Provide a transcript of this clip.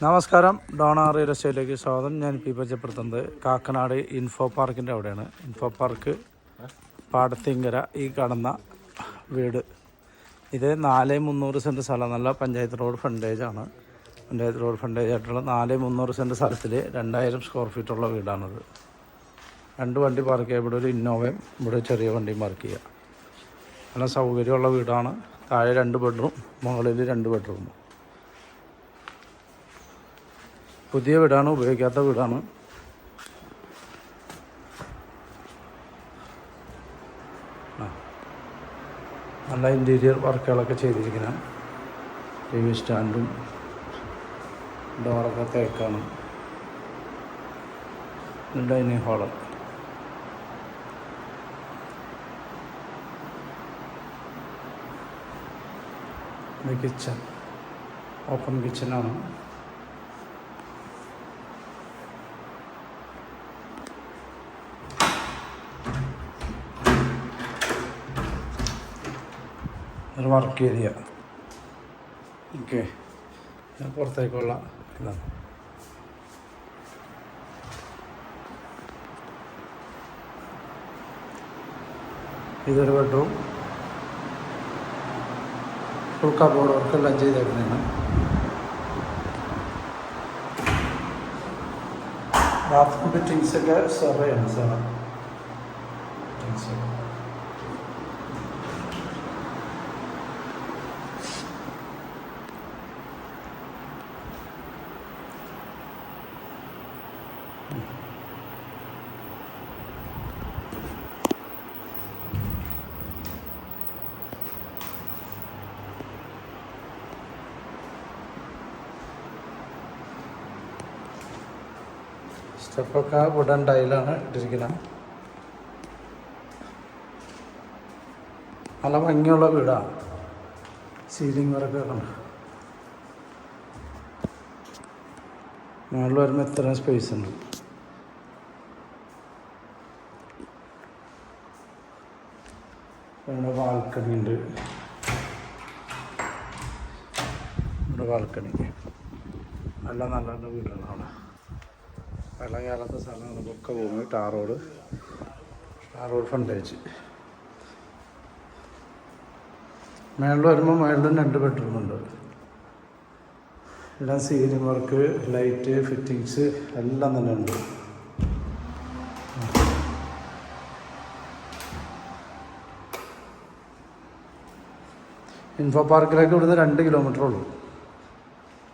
നമസ്കാരം, Donna real എസ്റ്റേറ്റിലേക്ക് സ്വാഗതം. ഞാൻ പരിചയപ്പെടുത്തുന്നത് കാക്കനാട് ഇൻഫോ പാർക്കിൻ്റെ അവിടെയാണ്. ഇൻഫോ പാർക്ക് പാടത്തിങ്കര ഈ കടന്ന വീട് ഇത് 4,300 സെൻറ്റ് സ്ഥലം. നല്ല പഞ്ചായത്ത് റോഡ് ഫ്രണ്ടേജാണ്. പഞ്ചായത്ത് റോഡ് ഫ്രണ്ടേജ് ആയിട്ടുള്ള 4,300 സെൻറ്റ് സ്ഥലത്തിൽ 2000 സ്ക്വയർ ഫീറ്റുള്ള വീടാണിത്. 2 വണ്ടി പാർക്ക് ചെയ്യുക. ഇവിടെ ഒരു ഇന്നോവയും ഇവിടെ ചെറിയ വണ്ടിയും പാർക്ക് ചെയ്യുക. നല്ല സൗകര്യമുള്ള വീടാണ്. താഴെ 2 ബെഡ്റൂം, മുകളിൽ 2 ബെഡ്റൂം. പുതിയ വീടാണ്, ഉപയോഗിക്കാത്ത വീടാണ്. നല്ല ഇൻറ്റീരിയർ വർക്കുകളൊക്കെ ചെയ്തിരിക്കുന്ന ടി വി സ്റ്റാൻഡും ഡോറൊക്കെ തേക്കാണ്. ഡൈനിങ് ഹാള്, കിച്ചൺ, ഓപ്പൺ കിച്ചനാണ്. ഒരു വർക്ക് ഏരിയ. ഓക്കെ, പുറത്തേക്കുള്ള ഇതാണ്. ഇതൊരു ബെഡ്റൂം. ഫുൾ കബോർഡ് വർക്കെല്ലാം ചെയ്തേക്കുന്നതാണ്. ബാത്റൂം ഫിറ്റിങ്സൊക്കെ സെറയാണ്. സ്റ്റെപ്പൊക്കെ വുഡൻ ടൈലാണ് ഇട്ടിരിക്കുന്നത്. നല്ല ഭംഗിയുള്ള വീടാണ്. സീലിംഗ് വർക്കൊക്കെ ഉണ്ട്. മുകളിൽ വരുമ്പോൾ ഇത്രയും സ്പേസ് ഉണ്ട്. ഇവിടെ ബാൽക്കണി ഉണ്ട്. ഇവിടെ ബാൽക്കണി. നല്ല നല്ല നല്ല വീടുകളാണ് അവിടെ. വെള്ളം കയറാത്ത സ്ഥലങ്ങളൊക്കെ ഭൂമി. Tar road frontage. മേളിൽ വരുമ്പോൾ മേളിലും 2 ബെഡ്റൂം ഉണ്ട്. എല്ലാം സീലിംഗ് വർക്ക്, ലൈറ്റ് ഫിറ്റിങ്സ് എല്ലാം തന്നെ ഉണ്ട്. ഇൻഫോ പാർക്കിലേക്ക് ഇവിടുന്ന് 2 കിലോമീറ്റർ ഉള്ളൂ.